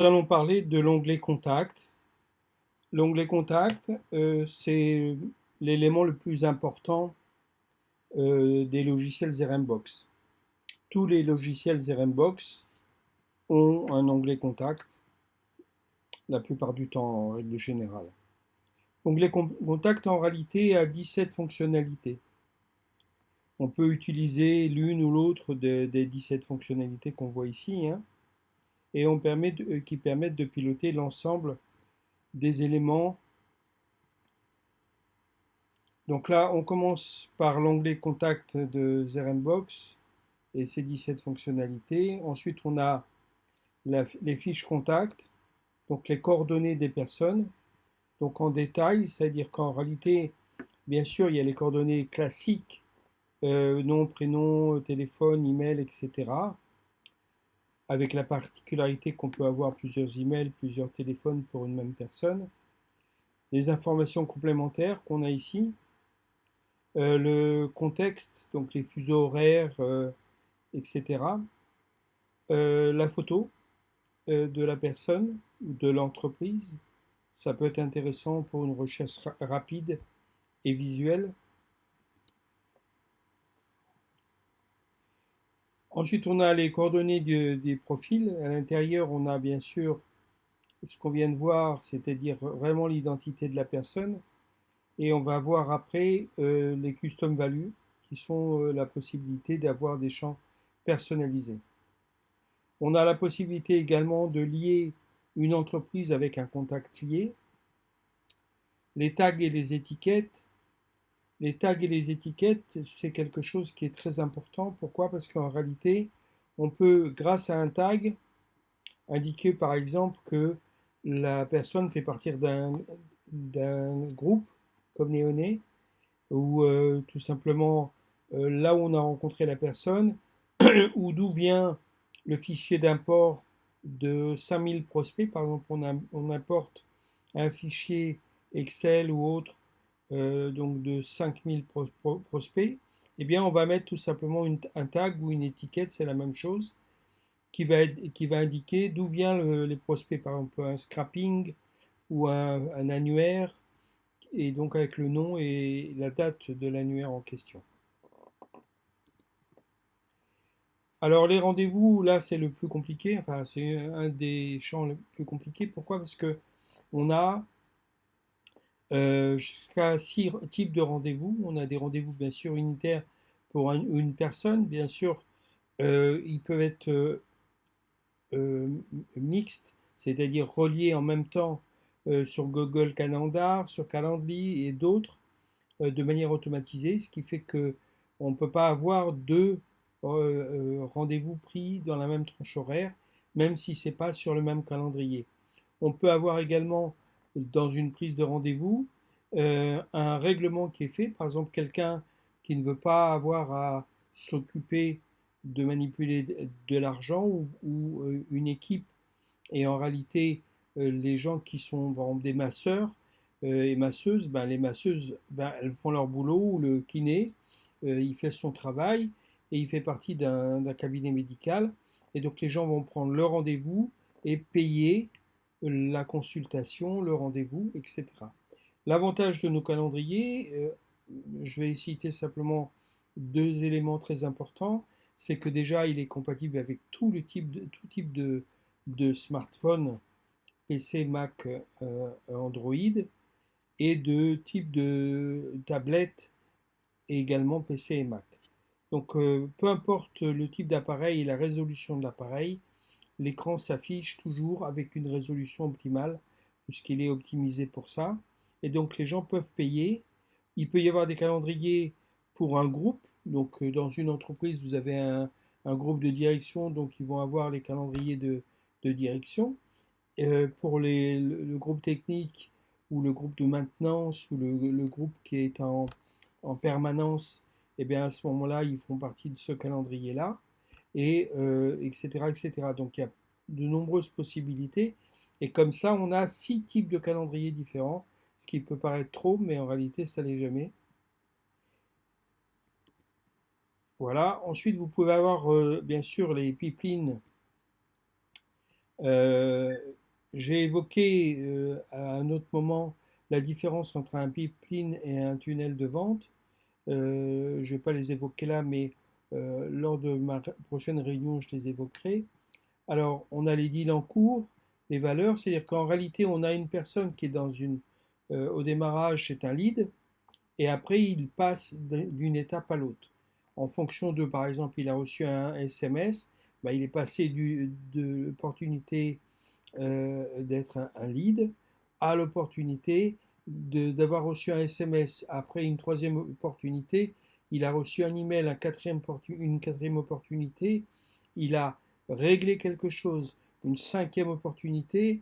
Allons parler de l'onglet Contact. L'onglet Contact, c'est l'élément le plus important des logiciels ZRMBox. Tous les logiciels ZRMBox ont un onglet Contact, la plupart du temps en règle générale. L'onglet Contact en réalité a 17 fonctionnalités. On peut utiliser l'une ou l'autre des 17 fonctionnalités qu'on voit ici, hein, et qui permettent de piloter l'ensemble des éléments. Donc là, on commence par l'onglet Contact de ZRMBox et ses 17 fonctionnalités. Ensuite, on a les fiches contact, donc les coordonnées des personnes, donc en détail, c'est-à-dire qu'en réalité, bien sûr, il y a les coordonnées classiques, nom, prénom, téléphone, email, etc. Avec la particularité qu'on peut avoir plusieurs emails, plusieurs téléphones pour une même personne. Les informations complémentaires qu'on a ici, le contexte, donc les fuseaux horaires, etc. La photo de la personne ou de l'entreprise, ça peut être intéressant pour une recherche rapide et visuelle. Ensuite, on a les coordonnées des profils. À l'intérieur, on a bien sûr ce qu'on vient de voir, c'est-à-dire vraiment l'identité de la personne. Et on va voir après les custom values, qui sont la possibilité d'avoir des champs personnalisés. On a la possibilité également de lier une entreprise avec un contact lié. Les tags et les étiquettes. Les tags et les étiquettes, c'est quelque chose qui est très important. Pourquoi? Parce qu'en réalité, on peut, grâce à un tag, indiquer par exemple que la personne fait partie d'un groupe comme Néoné, ou tout simplement là où on a rencontré la personne, ou d'où vient le fichier d'import de 5000 prospects. Par exemple, on importe un fichier Excel ou autre donc de 5000 prospects. Eh bien, on va mettre tout simplement un tag ou une étiquette, c'est la même chose, qui va indiquer d'où viennent les prospects. Par exemple, un scrapping ou un annuaire, et donc avec le nom et la date de l'annuaire en question. Alors les rendez-vous, là c'est le plus compliqué, enfin c'est un des champs les plus compliqués. Pourquoi? Parce que on a jusqu'à 6 types de rendez-vous. On a des rendez-vous bien sûr unitaires pour une personne, bien sûr ils peuvent être euh, mixtes, c'est-à-dire reliés en même temps sur Google Calendar, sur Calendly et d'autres de manière automatisée, ce qui fait que on ne peut pas avoir deux rendez-vous pris dans la même tranche horaire, même si ce n'est pas sur le même calendrier. On peut avoir également dans une prise de rendez-vous un règlement qui est fait, par exemple quelqu'un qui ne veut pas avoir à s'occuper de manipuler de l'argent ou une équipe et en réalité, les gens qui sont par exemple, des masseurs et masseuses, ben, les masseuses, ben, elles font leur boulot, ou le kiné, il fait son travail et il fait partie d'un cabinet médical. Et donc les gens vont prendre le rendez-vous et payer la consultation, le rendez-vous, etc. L'avantage de nos calendriers, je vais citer simplement deux éléments très importants, c'est que déjà il est compatible avec tout type de smartphone, PC, Mac, Android, et de type de tablette, et également PC et Mac. Donc peu importe le type d'appareil et la résolution de l'appareil, l'écran s'affiche toujours avec une résolution optimale, puisqu'il est optimisé pour ça. Et donc les gens peuvent payer. Il peut y avoir des calendriers pour un groupe. Donc dans une entreprise, vous avez un groupe de direction, donc ils vont avoir les calendriers de direction. Pour le groupe technique ou le groupe de maintenance ou le groupe qui est en permanence, et bien à ce moment-là, ils font partie de ce calendrier-là, et etc., etc. Donc il y a de nombreuses possibilités. Et comme ça, on a 6 types de calendriers différents, ce qui peut paraître trop, mais en réalité, ça l'est jamais. Voilà. Ensuite, vous pouvez avoir bien sûr les pipelines Euh, j'ai évoqué à un autre moment la différence entre un pipeline et un tunnel de vente. Je ne vais pas les évoquer là, mais lors de ma prochaine réunion, je les évoquerai. Alors, on a les deals en cours, les valeurs, c'est-à-dire qu'en réalité, on a une personne qui est au démarrage, c'est un lead, et après, il passe d'une étape à l'autre. En fonction de, par exemple, il a reçu un SMS, bah, il est passé de l'opportunité d'être un lead à l'opportunité d'avoir reçu un SMS. Après une troisième opportunité, il a reçu un email, une quatrième opportunité, il a réglé quelque chose. Une cinquième opportunité,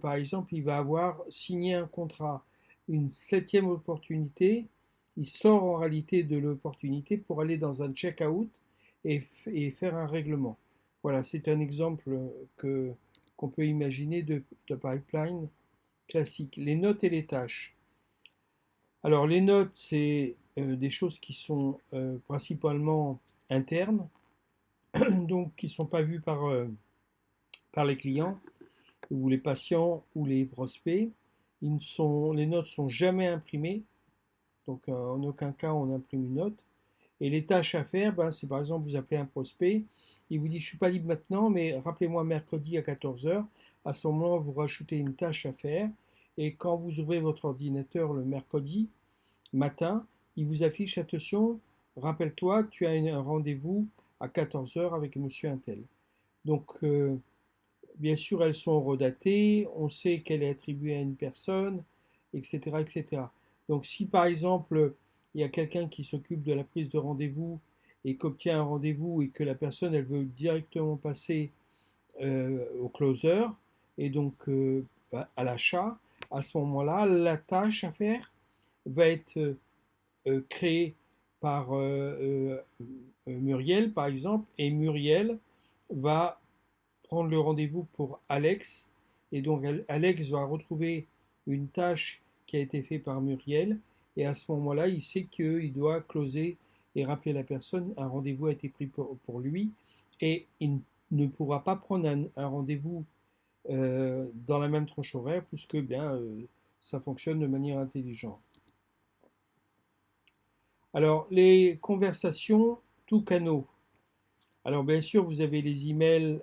par exemple, il va avoir signé un contrat. Une septième opportunité, il sort en réalité de l'opportunité pour aller dans un check-out et faire un règlement. Voilà, c'est un exemple qu'on peut imaginer de pipeline classique. Les notes et les tâches. Alors les notes, c'est des choses qui sont principalement internes, donc qui ne sont pas vues par les clients ou les patients ou les prospects. Les notes sont jamais imprimées, donc en aucun cas on imprime une note. Et les tâches à faire, ben, c'est par exemple vous appelez un prospect, il vous dit je ne suis pas libre maintenant, mais rappelez-moi mercredi à 14 heures. À ce moment-là, vous rajoutez une tâche à faire. Et quand vous ouvrez votre ordinateur le mercredi matin, il vous affiche attention, rappelle-toi, tu as un rendez-vous à 14 heures avec monsieur Intel. Donc, bien sûr, elles sont redatées, on sait qu'elle est attribuée à une personne, etc., etc. Donc, si par exemple, il y a quelqu'un qui s'occupe de la prise de rendez-vous et qu'obtient un rendez-vous et que la personne, elle veut directement passer au closer et donc à l'achat, à ce moment-là, la tâche à faire va être créée par Muriel, par exemple, et Muriel va prendre le rendez-vous pour Alex. Et donc Alex va retrouver une tâche qui a été faite par Muriel. Et à ce moment-là, il sait qu'il doit closer et rappeler la personne. Un rendez-vous a été pris pour lui. Et il ne pourra pas prendre un rendez-vous dans la même tranche horaire, puisque bien, ça fonctionne de manière intelligente. Alors, les conversations, tous canaux. Alors, bien sûr, vous avez les emails,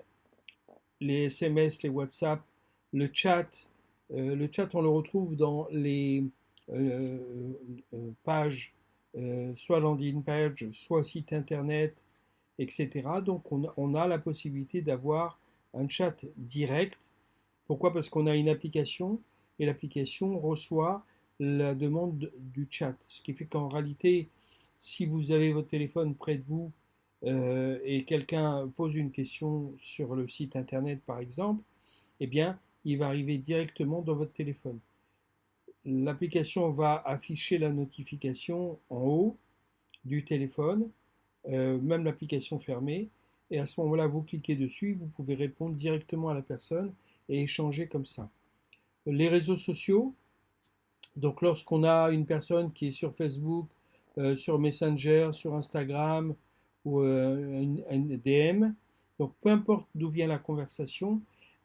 les SMS, les WhatsApp, le chat. Le chat, on le retrouve dans les euh, pages, soit landing page, soit site internet, etc. Donc, on a la possibilité d'avoir un chat direct. Pourquoi? Parce qu'on a une application et l'application reçoit la demande du chat. Ce qui fait qu'en réalité, si vous avez votre téléphone près de vous et quelqu'un pose une question sur le site internet par exemple, eh bien, il va arriver directement dans votre téléphone. L'application va afficher la notification en haut du téléphone, même l'application fermée, et à ce moment-là, vous cliquez dessus, vous pouvez répondre directement à la personne et échanger comme ça. Les réseaux sociaux, donc lorsqu'on a une personne qui est sur Facebook, sur Messenger, sur Instagram ou un DM, donc peu importe d'où vient la conversation,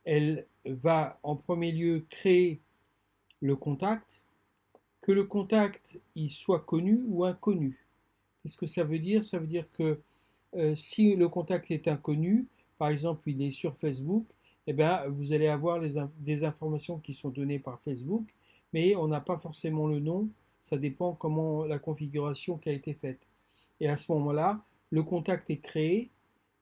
elle va en premier lieu créer le contact, que le contact il soit connu ou inconnu. Qu'est-ce que ça veut dire? Ça veut dire que si le contact est inconnu, par exemple il est sur Facebook, eh bien, vous allez avoir des informations qui sont données par Facebook, mais on n'a pas forcément le nom, ça dépend comment la configuration qui a été faite. Et à ce moment-là, le contact est créé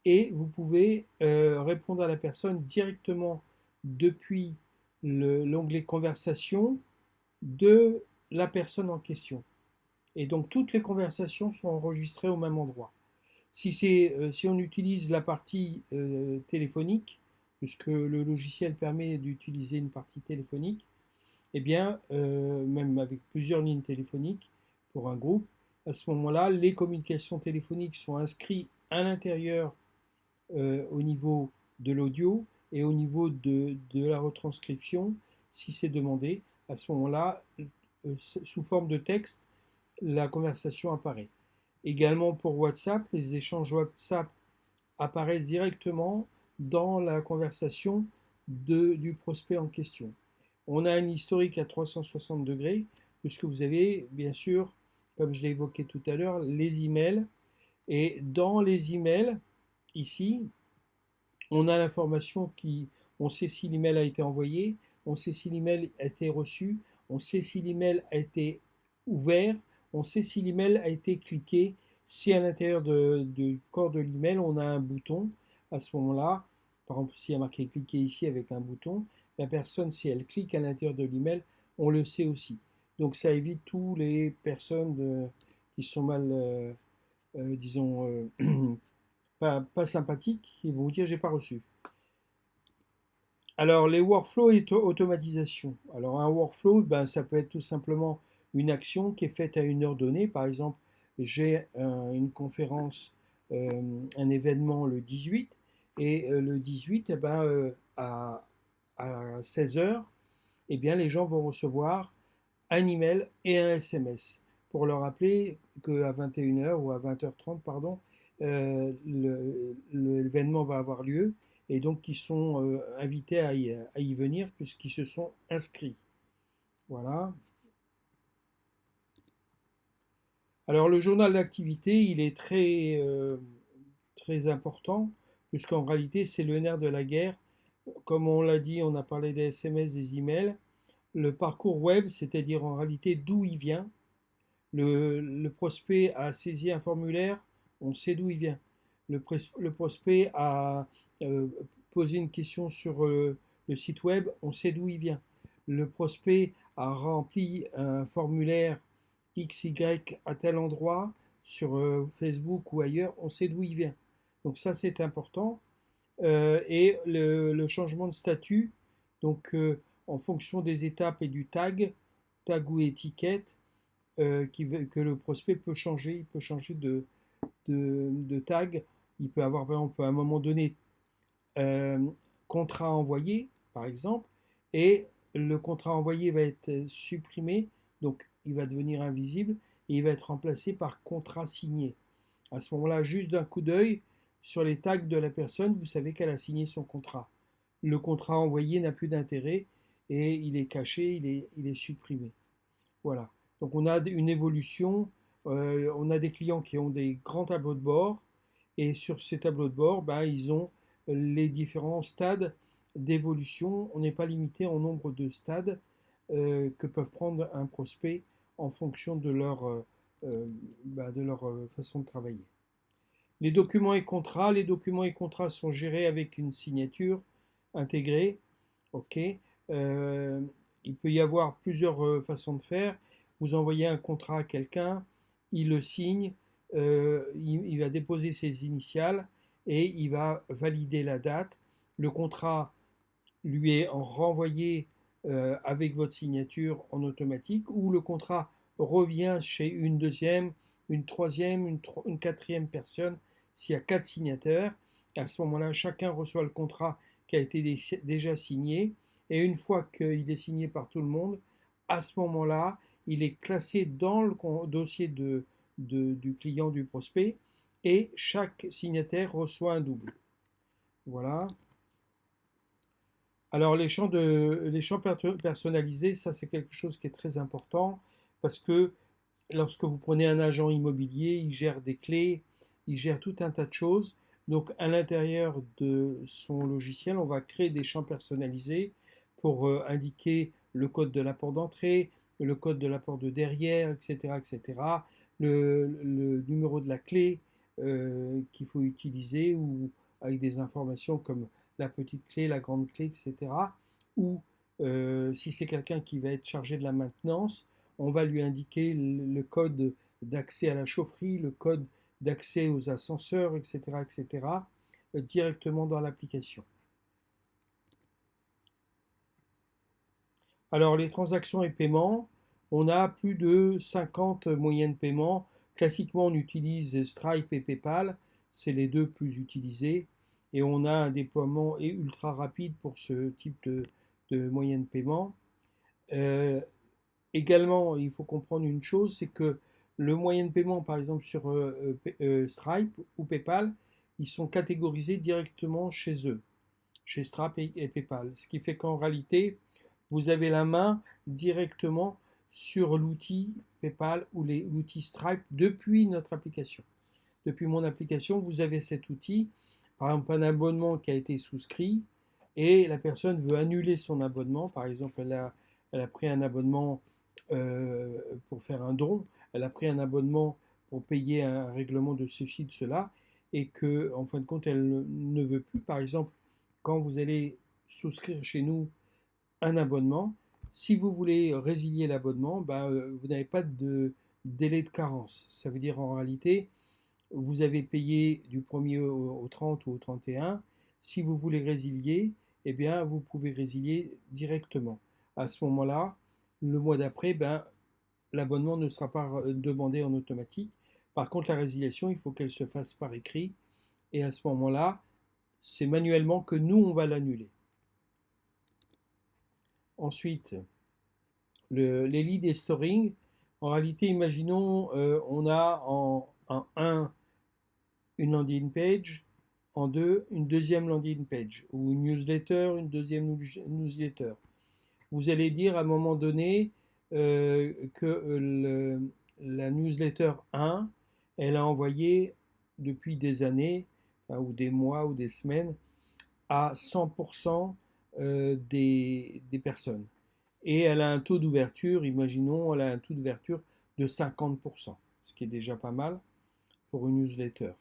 et vous pouvez répondre à la personne directement depuis l'onglet conversation de la personne en question. Et donc toutes les conversations sont enregistrées au même endroit. Si on utilise la partie téléphonique, puisque le logiciel permet d'utiliser une partie téléphonique, eh bien, même avec plusieurs lignes téléphoniques pour un groupe, à ce moment-là, les communications téléphoniques sont inscrites à l'intérieur au niveau de l'audio et au niveau de la retranscription, si c'est demandé. À ce moment-là, sous forme de texte, la conversation apparaît. Également pour WhatsApp, les échanges WhatsApp apparaissent directement dans la conversation du prospect en question. On a un historique à 360 degrés, puisque vous avez, bien sûr, comme je l'ai évoqué tout à l'heure, les emails. Et dans les emails, ici, on a l'information qui, on sait si l'email a été envoyé, on sait si l'email a été reçu, on sait si l'email a été ouvert, on sait si l'email a été cliqué. Si à l'intérieur du corps de l'email, on a un bouton, à ce moment-là, par exemple, s'il y a marqué cliquer ici avec un bouton, la personne, si elle clique à l'intérieur de l'email, on le sait aussi. Donc ça évite tous les personnes qui sont mal, disons, pas sympathiques, qui vont vous dire j'ai pas reçu. Alors, les workflows et automatisation. Alors, un workflow, ben, ça peut être tout simplement une action qui est faite à une heure donnée. Par exemple, j'ai une conférence, un événement le 18, et le 18, eh ben, à 16 heures, eh bien, les gens vont recevoir un email et un SMS pour leur rappeler qu'à 21 heures ou à 20h30, pardon, l'événement va avoir lieu et donc ils sont invités à y venir puisqu'ils se sont inscrits. Voilà. Alors le journal d'activité, il est très important puisqu'en réalité c'est le nerf de la guerre. Comme on l'a dit, on a parlé des SMS, des emails. Le parcours web, c'est-à-dire en réalité d'où il vient. Le prospect a saisi un formulaire, on sait d'où il vient. Le prospect a posé une question sur le site web, on sait d'où il vient. Le prospect a rempli un formulaire XY à tel endroit sur Facebook ou ailleurs, on sait d'où il vient. Donc ça c'est important. Et le changement de statut, donc en fonction des étapes et du tag ou étiquette, que le prospect peut changer. Il peut changer de tag. Il peut avoir, par exemple, à un moment donné, euh, contrat envoyé, par exemple, et le contrat envoyé va être supprimé, donc il va devenir invisible, et il va être remplacé par contrat signé. À ce moment-là, juste d'un coup d'œil sur les tags de la personne, vous savez qu'elle a signé son contrat. Le contrat envoyé n'a plus d'intérêt et il est caché, il est supprimé. Voilà. Donc on a une évolution, on a des clients qui ont des grands tableaux de bord, et sur ces tableaux de bord, ben, ils ont les différents stades d'évolution. On n'est pas limité en nombre de stades que peuvent prendre un prospect en fonction de leur façon de travailler. Les documents et contrats sont gérés avec une signature intégrée. Ok. Euh, il peut y avoir plusieurs façons de faire. Vous envoyez un contrat à quelqu'un, il le signe, il va déposer ses initiales et il va valider la date. Le contrat lui est renvoyé avec votre signature en automatique ou le contrat revient chez une deuxième, une troisième, une quatrième personne. S'il y a quatre signataires, à ce moment-là, chacun reçoit le contrat qui a été déjà signé et une fois qu'il est signé par tout le monde, à ce moment-là, il est classé dans le dossier du client, du prospect, et chaque signataire reçoit un double. Voilà. Alors les champs personnalisés, ça c'est quelque chose qui est très important parce que lorsque vous prenez un agent immobilier, il gère des clés, il gère tout un tas de choses. Donc à l'intérieur de son logiciel, on va créer des champs personnalisés pour indiquer le code de la porte d'entrée, le code de la porte de derrière, etc., etc., le numéro de la clé qu'il faut utiliser ou avec des informations comme la petite clé, la grande clé, etc. Ou si c'est quelqu'un qui va être chargé de la maintenance, on va lui indiquer le code d'accès à la chaufferie, le code d'accès aux ascenseurs, etc., etc., directement dans l'application. Alors, les transactions et paiements, on a plus de 50 moyens de paiement. Classiquement, on utilise Stripe et PayPal, c'est les deux plus utilisés. Et on a un déploiement ultra rapide pour ce type de moyens de paiement. Euh, Également, il faut comprendre une chose, c'est que le moyen de paiement, par exemple sur Stripe ou PayPal, ils sont catégorisés directement chez eux. chez Stripe et PayPal. Ce qui fait qu'en réalité, vous avez la main directement sur l'outil PayPal ou l'outil Stripe depuis notre application. Depuis mon application, vous avez cet outil, par exemple un abonnement qui a été souscrit et la personne veut annuler son abonnement. Par exemple, elle a pris un abonnement pour faire un don, elle a pris un abonnement pour payer un règlement de ceci, de cela, et que, en fin de compte, elle ne veut plus. Par exemple, quand vous allez souscrire chez nous un abonnement, si vous voulez résilier l'abonnement, ben, vous n'avez pas de délai de carence. Ça veut dire en réalité, vous avez payé du 1er au 30 ou au 31. Si vous voulez résilier, eh bien, vous pouvez résilier directement. À ce moment-là, le mois d'après, ben, l'abonnement ne sera pas demandé en automatique. Par contre, la résiliation, il faut qu'elle se fasse par écrit. Et à ce moment-là, c'est manuellement que nous, on va l'annuler. Ensuite, les lead et storing. En réalité, imaginons, on a en 1 une landing page, en 2 une deuxième landing page, ou une newsletter, une deuxième newsletter. Vous allez dire à un moment donné que la newsletter 1, elle a envoyé depuis des années, enfin, ou des mois ou des semaines, à 100% des personnes. Et elle a un taux d'ouverture, imaginons, elle a un taux d'ouverture de 50%, ce qui est déjà pas mal pour une newsletter.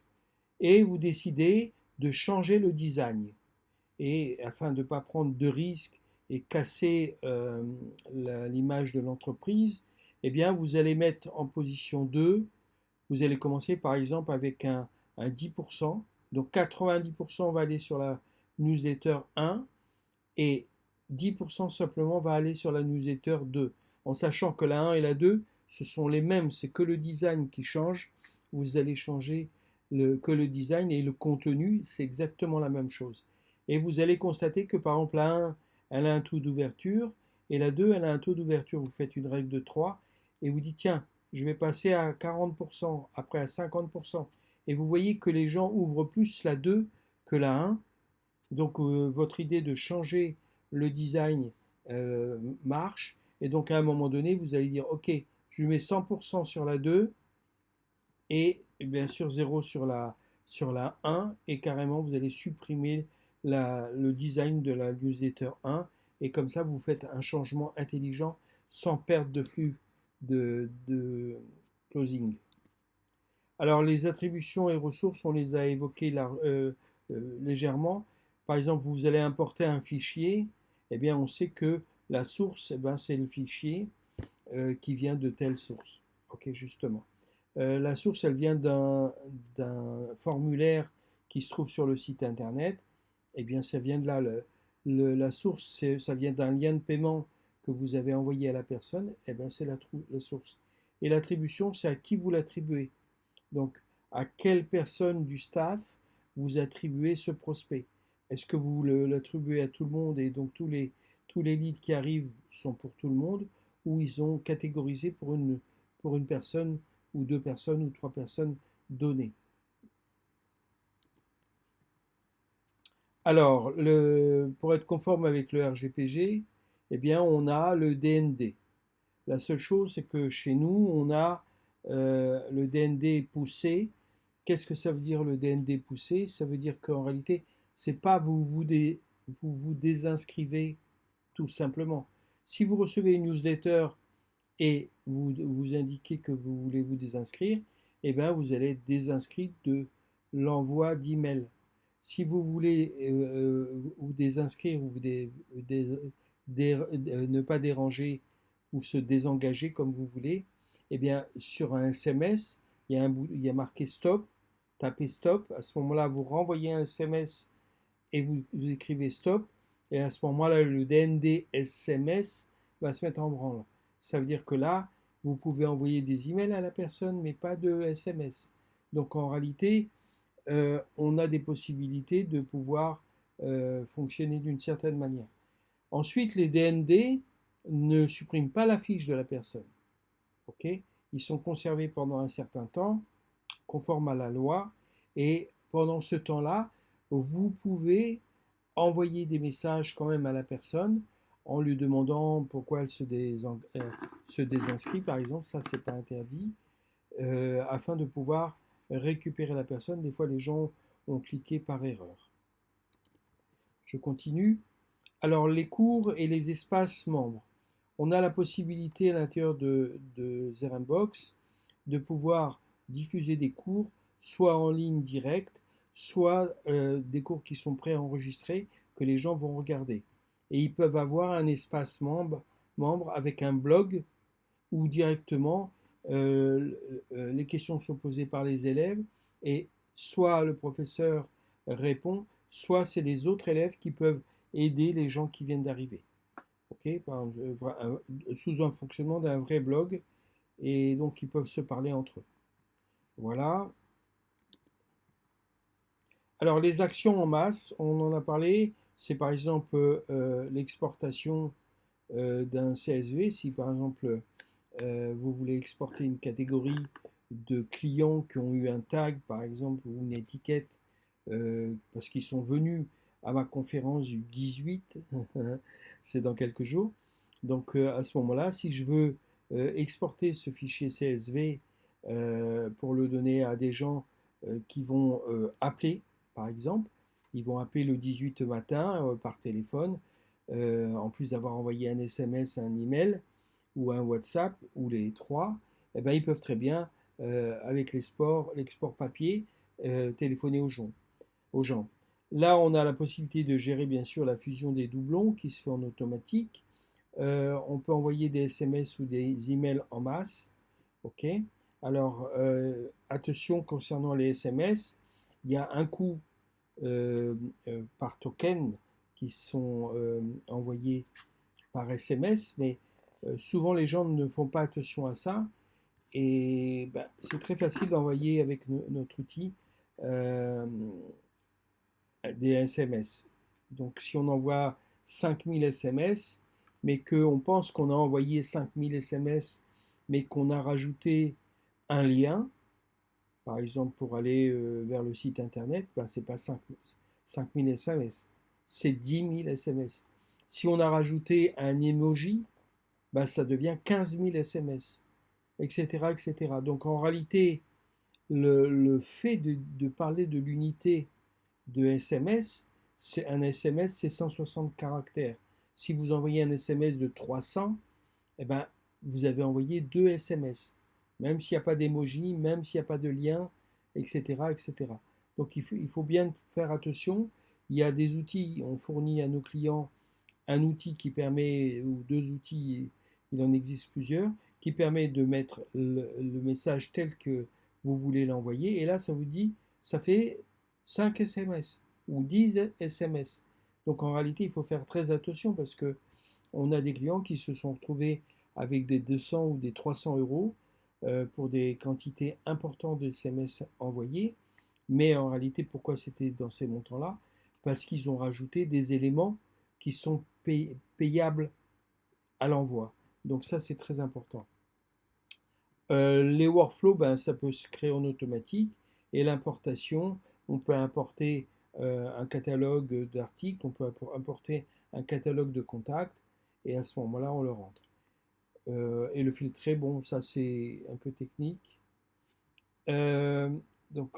Et vous décidez de changer le design. Et afin de ne pas prendre de risques et casser l'image de l'entreprise, eh bien, vous allez mettre en position 2, vous allez commencer par exemple avec un 10%, donc 90% va aller sur la newsletter 1 et 10% simplement va aller sur la newsletter 2, en sachant que la 1 et la 2, ce sont les mêmes, c'est que le design qui change, vous allez changer que le design et le contenu, c'est exactement la même chose. Et vous allez constater que par exemple la 1, elle a un taux d'ouverture, et la 2, elle a un taux d'ouverture, vous faites une règle de 3, et vous dites tiens, je vais passer à 40%, après à 50%, et vous voyez que les gens ouvrent plus la 2 que la 1, donc votre idée de changer le design marche. Et donc à un moment donné, vous allez dire, OK, je mets 100% sur la 2 et bien sûr 0 sur la 1. Et carrément, vous allez supprimer le design de la newsletter 1. Et comme ça, vous faites un changement intelligent sans perte de flux de closing. Alors les attributions et ressources, on les a évoquées légèrement. Par exemple, vous allez importer un fichier, eh bien on sait que la source, eh ben, c'est le fichier qui vient de telle source. Ok, justement. La source, elle vient d'un formulaire qui se trouve sur le site internet. Eh bien, ça vient de là. La source, ça vient d'un lien de paiement que vous avez envoyé à la personne. Eh bien, c'est la source. Et l'attribution, c'est à qui vous l'attribuez. Donc, à quelle personne du staff vous attribuez ce prospect? Est-ce que vous l'attribuez à tout le monde et donc tous les leads qui arrivent sont pour tout le monde ou ils sont catégorisés pour une personne ou deux personnes ou trois personnes données? Alors, pour être conforme avec le RGPG, eh bien, on a le DND. La seule chose, c'est que chez nous, on a le DND poussé. Qu'est-ce que ça veut dire le DND poussé? Ça veut dire qu'en réalité, c'est pas vous vous désinscrivez tout simplement. Si vous recevez une newsletter et vous indiquez que vous voulez vous désinscrire, eh bien vous allez être désinscrit de l'envoi d'email. Si vous voulez vous désinscrire ou ne pas déranger ou se désengager comme vous voulez, eh bien sur un SMS, il y a marqué stop, tapez stop, à ce moment-là vous renvoyez un SMS et vous écrivez stop, et à ce moment-là, le DND SMS va se mettre en branle. Ça veut dire que là, vous pouvez envoyer des emails à la personne, mais pas de SMS. Donc en réalité, on a des possibilités de pouvoir fonctionner d'une certaine manière. Ensuite, les DND ne suppriment pas la fiche de la personne. Okay, ils sont conservés pendant un certain temps, conforme à la loi, et pendant ce temps-là, vous pouvez envoyer des messages quand même à la personne en lui demandant pourquoi elle se désinscrit, par exemple, ça c'est pas interdit, afin de pouvoir récupérer la personne. Des fois, les gens ont cliqué par erreur. Je continue. Alors, les cours et les espaces membres. On a la possibilité à l'intérieur de Zerenbox de pouvoir diffuser des cours, soit en ligne directe, soit des cours qui sont préenregistrés que les gens vont regarder. Et ils peuvent avoir un espace membre avec un blog où directement les questions sont posées par les élèves et soit le professeur répond, soit c'est les autres élèves qui peuvent aider les gens qui viennent d'arriver. Ok, sous un fonctionnement d'un vrai blog et donc ils peuvent se parler entre eux. Voilà. Alors les actions en masse, on en a parlé, c'est par exemple l'exportation d'un CSV. Si par exemple vous voulez exporter une catégorie de clients qui ont eu un tag par exemple ou une étiquette parce qu'ils sont venus à ma conférence du 18, c'est dans quelques jours. Donc à ce moment-là, si je veux exporter ce fichier CSV pour le donner à des gens qui vont appeler, par exemple, ils vont appeler le 18 matin par téléphone, en plus d'avoir envoyé un SMS, un email ou un WhatsApp ou les trois, eh ben, ils peuvent très bien, avec l'export papier, téléphoner aux gens. Là, on a la possibilité de gérer bien sûr la fusion des doublons qui se fait en automatique. On peut envoyer des SMS ou des emails en masse. OK. Alors, attention concernant les SMS, il y a un coût par token qui sont envoyés par SMS, mais souvent les gens ne font pas attention à ça. Et ben, c'est très facile d'envoyer avec notre outil euh, des SMS. Donc si on envoie 5000 SMS, mais qu'on pense qu'on a envoyé 5000 SMS, mais qu'on a rajouté un lien, par exemple pour aller vers le site internet, ben, c'est pas 5000 SMS, c'est 10 000 SMS. Si on a rajouté un emoji, ben, ça devient 15 000 SMS, etc., etc. Donc en réalité, le fait de parler de l'unité de SMS, c'est un SMS, c'est 160 caractères. Si vous envoyez un SMS de 300, eh ben, vous avez envoyé 2 SMS, même s'il n'y a pas d'emoji, même s'il n'y a pas de lien, etc., etc. Donc il faut bien faire attention. Il y a des outils, on fournit à nos clients un outil qui permet, ou deux outils, il en existe plusieurs, qui permet de mettre le message tel que vous voulez l'envoyer. Et là, ça vous dit, ça fait 5 SMS ou 10 SMS. Donc en réalité, il faut faire très attention parce que on a des clients qui se sont retrouvés avec des 200 ou des 300 euros pour des quantités importantes de SMS envoyés. Mais en réalité, pourquoi c'était dans ces montants-là? Parce qu'ils ont rajouté des éléments qui sont payables à l'envoi. Donc ça, c'est très important. Les workflows, ben, ça peut se créer en automatique. Et l'importation, on peut importer un catalogue d'articles, on peut importer un catalogue de contacts, et à ce moment-là, on le rentre. Et le filtrer, bon, ça c'est un peu technique. Euh, donc,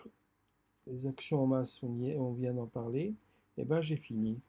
les actions en masse, on vient d'en parler. Et ben, j'ai fini.